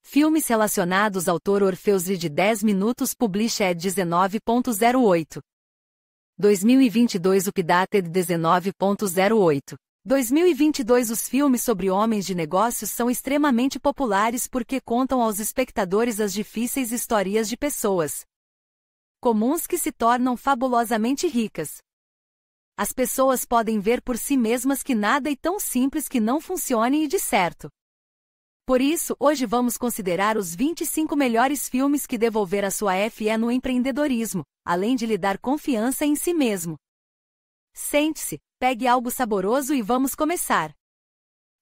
Filmes relacionados Autor Orfeus de 10 minutos Published 19.08. 2022 Updated 19.08. 2022 Os filmes sobre homens de negócios são extremamente populares porque contam aos espectadores as difíceis histórias de pessoas comuns que se tornam fabulosamente ricas. As pessoas podem ver por si mesmas que nada é tão simples que não funcione e de certo. Por isso, hoje vamos considerar os 25 melhores filmes que devolver a sua fé no empreendedorismo, além de lhe dar confiança em si mesmo. Sente-se, pegue algo saboroso e vamos começar.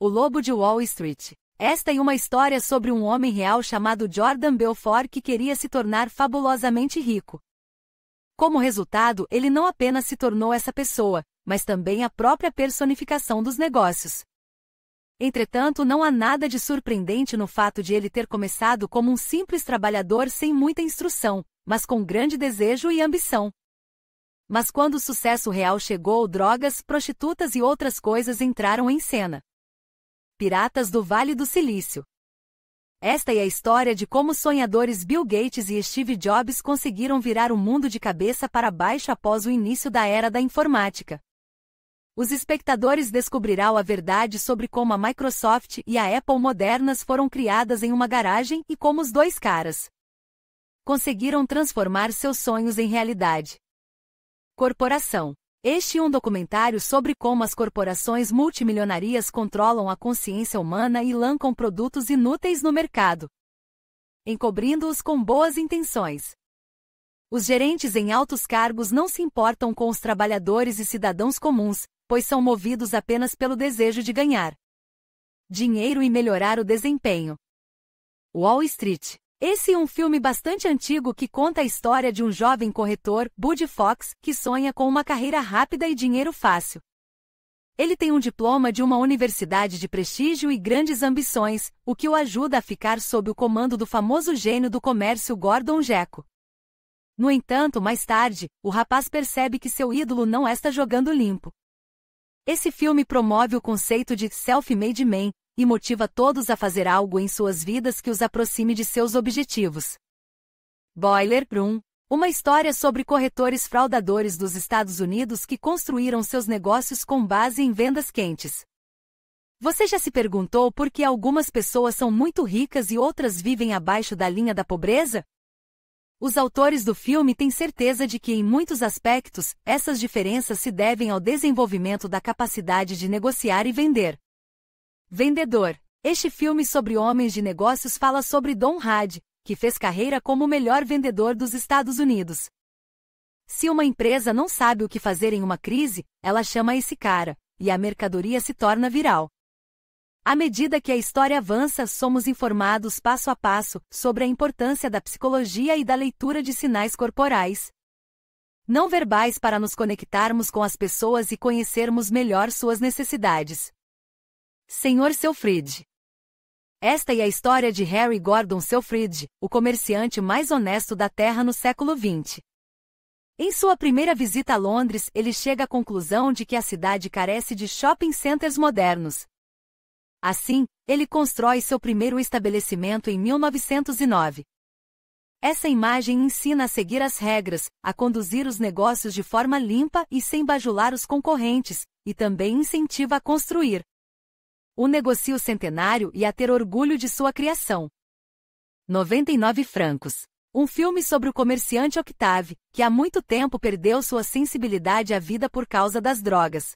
O Lobo de Wall Street. Esta é uma história sobre um homem real chamado Jordan Belfort que queria se tornar fabulosamente rico. Como resultado, ele não apenas se tornou essa pessoa, mas também a própria personificação dos negócios. Entretanto, não há nada de surpreendente no fato de ele ter começado como um simples trabalhador sem muita instrução, mas com grande desejo e ambição. Mas quando o sucesso real chegou, drogas, prostitutas e outras coisas entraram em cena. Piratas do Vale do Silício. Esta é a história de como sonhadores Bill Gates e Steve Jobs conseguiram virar o mundo de cabeça para baixo após o início da era da informática. Os espectadores descobrirão a verdade sobre como a Microsoft e a Apple modernas foram criadas em uma garagem e como os dois caras conseguiram transformar seus sonhos em realidade. Corporação. Este é um documentário sobre como as corporações multimilionarias controlam a consciência humana e lançam produtos inúteis no mercado, encobrindo-os com boas intenções. Os gerentes em altos cargos não se importam com os trabalhadores e cidadãos comuns, pois são movidos apenas pelo desejo de ganhar dinheiro e melhorar o desempenho. Wall Street. Esse é um filme bastante antigo que conta a história de um jovem corretor, Bud Fox, que sonha com uma carreira rápida e dinheiro fácil. Ele tem um diploma de uma universidade de prestígio e grandes ambições, o que o ajuda a ficar sob o comando do famoso gênio do comércio Gordon Gekko. No entanto, mais tarde, o rapaz percebe que seu ídolo não está jogando limpo. Esse filme promove o conceito de self-made man e motiva todos a fazer algo em suas vidas que os aproxime de seus objetivos. Boiler Room. Uma história sobre corretores fraudadores dos Estados Unidos que construíram seus negócios com base em vendas quentes. Você já se perguntou por que algumas pessoas são muito ricas e outras vivem abaixo da linha da pobreza? Os autores do filme têm certeza de que, em muitos aspectos, essas diferenças se devem ao desenvolvimento da capacidade de negociar e vender. Vendedor. Este filme sobre homens de negócios fala sobre Don Hadi, que fez carreira como o melhor vendedor dos Estados Unidos. Se uma empresa não sabe o que fazer em uma crise, ela chama esse cara, e a mercadoria se torna viral. À medida que a história avança, somos informados passo a passo sobre a importância da psicologia e da leitura de sinais corporais não verbais para nos conectarmos com as pessoas e conhecermos melhor suas necessidades. Sr. Selfridge. Esta é a história de Harry Gordon Selfridge, o comerciante mais honesto da Terra no século XX. Em sua primeira visita a Londres, ele chega à conclusão de que a cidade carece de shopping centers modernos. Assim, ele constrói seu primeiro estabelecimento em 1909. Essa imagem ensina a seguir as regras, a conduzir os negócios de forma limpa e sem bajular os concorrentes, e também incentiva a construir um negócio centenário e a ter orgulho de sua criação. 99 francos. Um filme sobre o comerciante Octave, que há muito tempo perdeu sua sensibilidade à vida por causa das drogas.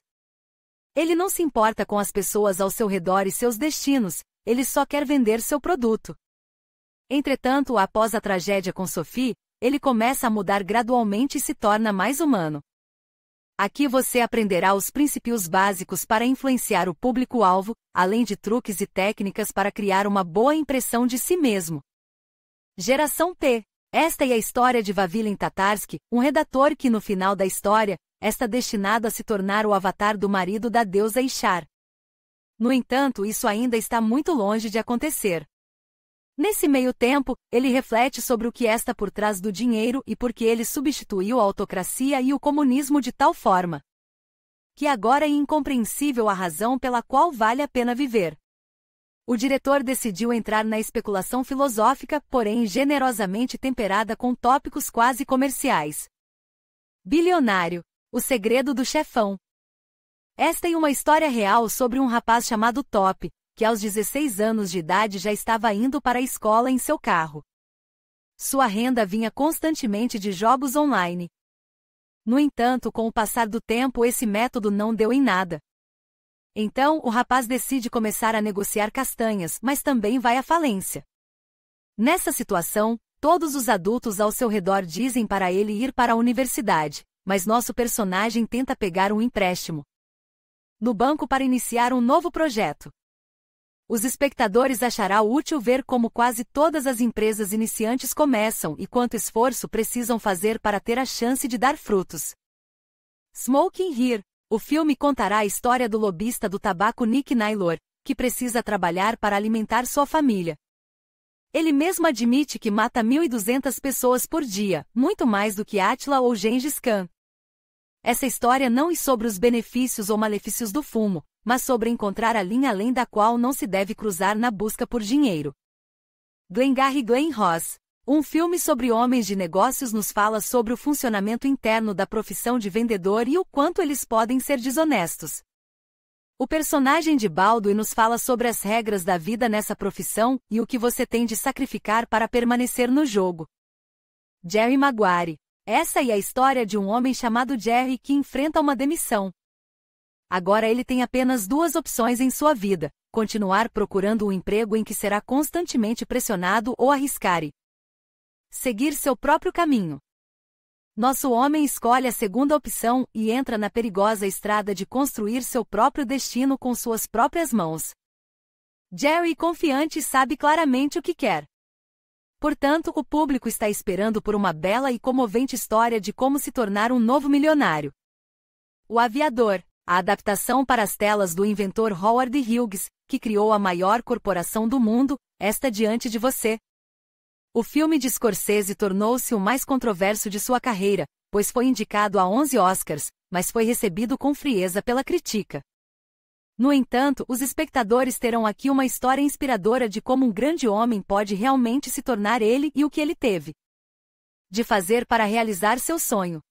Ele não se importa com as pessoas ao seu redor e seus destinos, ele só quer vender seu produto. Entretanto, após a tragédia com Sophie, ele começa a mudar gradualmente e se torna mais humano. Aqui você aprenderá os princípios básicos para influenciar o público-alvo, além de truques e técnicas para criar uma boa impressão de si mesmo. Geração P. Esta é a história de Vavilin Tatarsky, um redator que no final da história, está destinado a se tornar o avatar do marido da deusa Ishtar. No entanto, isso ainda está muito longe de acontecer. Nesse meio tempo, ele reflete sobre o que está por trás do dinheiro e por que ele substituiu a autocracia e o comunismo de tal forma que agora é incompreensível a razão pela qual vale a pena viver. O diretor decidiu entrar na especulação filosófica, porém generosamente temperada com tópicos quase comerciais. Bilionário. O segredo do chefão. Esta é uma história real sobre um rapaz chamado Top, que aos 16 anos de idade já estava indo para a escola em seu carro. Sua renda vinha constantemente de jogos online. No entanto, com o passar do tempo, esse método não deu em nada. Então, o rapaz decide começar a negociar castanhas, mas também vai à falência. Nessa situação, todos os adultos ao seu redor dizem para ele ir para a universidade, mas nosso personagem tenta pegar um empréstimo no banco para iniciar um novo projeto. Os espectadores achará útil ver como quase todas as empresas iniciantes começam e quanto esforço precisam fazer para ter a chance de dar frutos. Smoking Here. O filme contará a história do lobista do tabaco Nick Naylor, que precisa trabalhar para alimentar sua família. Ele mesmo admite que mata 1.200 pessoas por dia, muito mais do que Átila ou Gengis Khan. Essa história não é sobre os benefícios ou malefícios do fumo, mas sobre encontrar a linha além da qual não se deve cruzar na busca por dinheiro. Glengarry Glen Ross. Um filme sobre homens de negócios nos fala sobre o funcionamento interno da profissão de vendedor e o quanto eles podem ser desonestos. O personagem de Baldwin nos fala sobre as regras da vida nessa profissão e o que você tem de sacrificar para permanecer no jogo. Jerry Maguire. Essa é a história de um homem chamado Jerry que enfrenta uma demissão. Agora ele tem apenas duas opções em sua vida: continuar procurando um emprego em que será constantemente pressionado ou arriscar e seguir seu próprio caminho. Nosso homem escolhe a segunda opção e entra na perigosa estrada de construir seu próprio destino com suas próprias mãos. Jerry, confiante, sabe claramente o que quer. Portanto, o público está esperando por uma bela e comovente história de como se tornar um novo milionário. O Aviador. A adaptação para as telas do inventor Howard Hughes, que criou a maior corporação do mundo, está diante de você. O filme de Scorsese tornou-se o mais controverso de sua carreira, pois foi indicado a 11 Oscars, mas foi recebido com frieza pela crítica. No entanto, os espectadores terão aqui uma história inspiradora de como um grande homem pode realmente se tornar ele e o que ele teve de fazer para realizar seu sonho.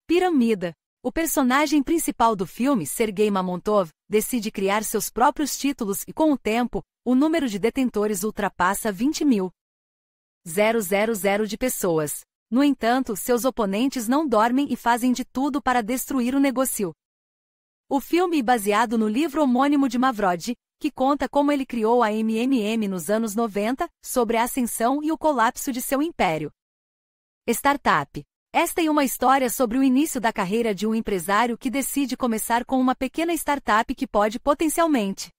Piramida. O personagem principal do filme, Sergei Mamontov, decide criar seus próprios títulos e, com o tempo, o número de detentores ultrapassa 20.000 de pessoas. No entanto, seus oponentes não dormem e fazem de tudo para destruir o negócio. O filme é baseado no livro homônimo de Mavrod, que conta como ele criou a MMM nos anos 90, sobre a ascensão e o colapso de seu império. Startup. Esta é uma história sobre o início da carreira de um empresário que decide começar com uma pequena startup que pode potencialmente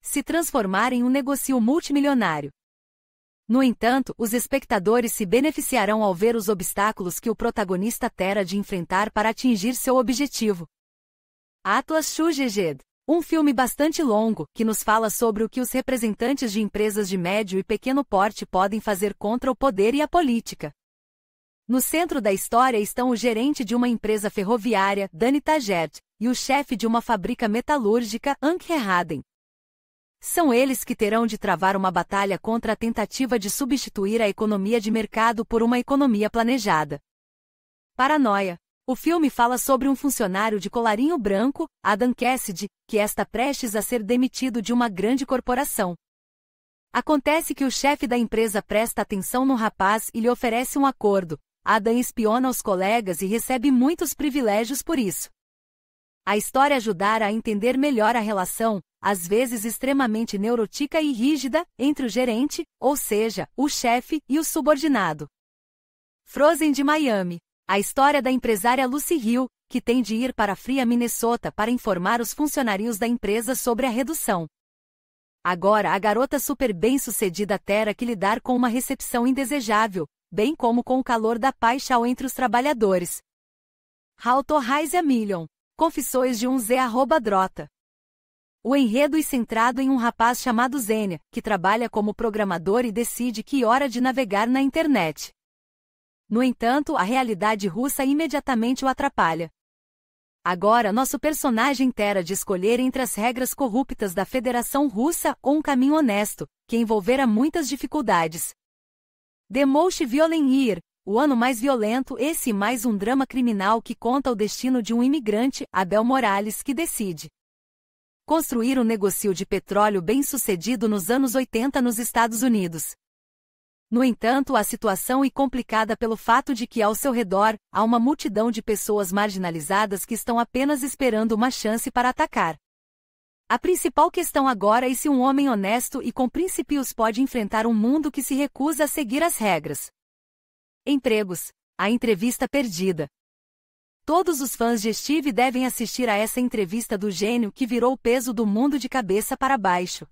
se transformar em um negócio multimilionário. No entanto, os espectadores se beneficiarão ao ver os obstáculos que o protagonista terá de enfrentar para atingir seu objetivo. Atlas Shrugged. Um filme bastante longo, que nos fala sobre o que os representantes de empresas de médio e pequeno porte podem fazer contra o poder e a política. No centro da história estão o gerente de uma empresa ferroviária, Danny Tajet, e o chefe de uma fábrica metalúrgica, Anke Haden. São eles que terão de travar uma batalha contra a tentativa de substituir a economia de mercado por uma economia planejada. Paranoia. O filme fala sobre um funcionário de colarinho branco, Adam Cassidy, que está prestes a ser demitido de uma grande corporação. Acontece que o chefe da empresa presta atenção no rapaz e lhe oferece um acordo. Adam espiona os colegas e recebe muitos privilégios por isso. A história ajudará a entender melhor a relação, às vezes extremamente neurótica e rígida, entre o gerente, ou seja, o chefe, e o subordinado. Frozen de Miami. A história da empresária Lucy Hill, que tem de ir para a fria Minnesota para informar os funcionários da empresa sobre a redução. Agora a garota super bem-sucedida terá que lidar com uma recepção indesejável, bem como com o calor da paixão entre os trabalhadores. How to Raise a Million. Confissões de um Zé@Drota. O enredo é centrado em um rapaz chamado Zênia, que trabalha como programador e decide que hora de navegar na internet. No entanto, a realidade russa imediatamente o atrapalha. Agora nosso personagem terá de escolher entre as regras corruptas da Federação Russa ou um caminho honesto, que envolverá muitas dificuldades. The Most Violent Year, o ano mais violento, esse mais um drama criminal que conta o destino de um imigrante, Abel Morales, que decide construir um negócio de petróleo bem-sucedido nos anos 80 nos Estados Unidos. No entanto, a situação é complicada pelo fato de que ao seu redor, há uma multidão de pessoas marginalizadas que estão apenas esperando uma chance para atacar. A principal questão agora é se um homem honesto e com princípios pode enfrentar um mundo que se recusa a seguir as regras. Empregos. A entrevista perdida. Todos os fãs de Steve devem assistir a essa entrevista do gênio que virou o peso do mundo de cabeça para baixo.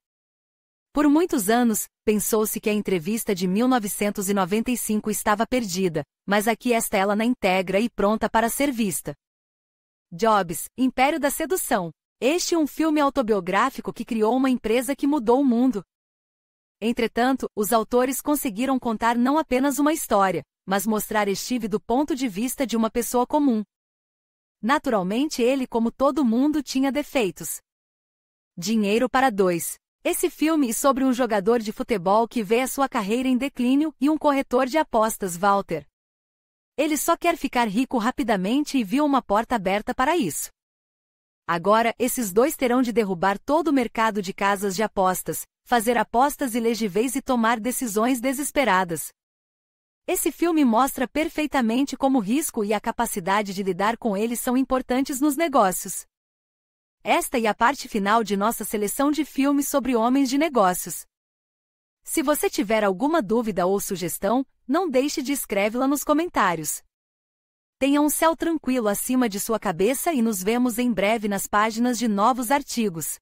Por muitos anos, pensou-se que a entrevista de 1995 estava perdida, mas aqui está ela na íntegra e pronta para ser vista. Jobs, Império da Sedução. Este é um filme autobiográfico que criou uma empresa que mudou o mundo. Entretanto, os autores conseguiram contar não apenas uma história, mas mostrar Steve do ponto de vista de uma pessoa comum. Naturalmente ele, como todo mundo, tinha defeitos. Dinheiro para dois. Esse filme é sobre um jogador de futebol que vê a sua carreira em declínio e um corretor de apostas, Walter. Ele só quer ficar rico rapidamente e viu uma porta aberta para isso. Agora, esses dois terão de derrubar todo o mercado de casas de apostas, fazer apostas ilegíveis e tomar decisões desesperadas. Esse filme mostra perfeitamente como o risco e a capacidade de lidar com ele são importantes nos negócios. Esta é a parte final de nossa seleção de filmes sobre homens de negócios. Se você tiver alguma dúvida ou sugestão, não deixe de escrevê-la nos comentários. Tenha um céu tranquilo acima de sua cabeça e nos vemos em breve nas páginas de novos artigos.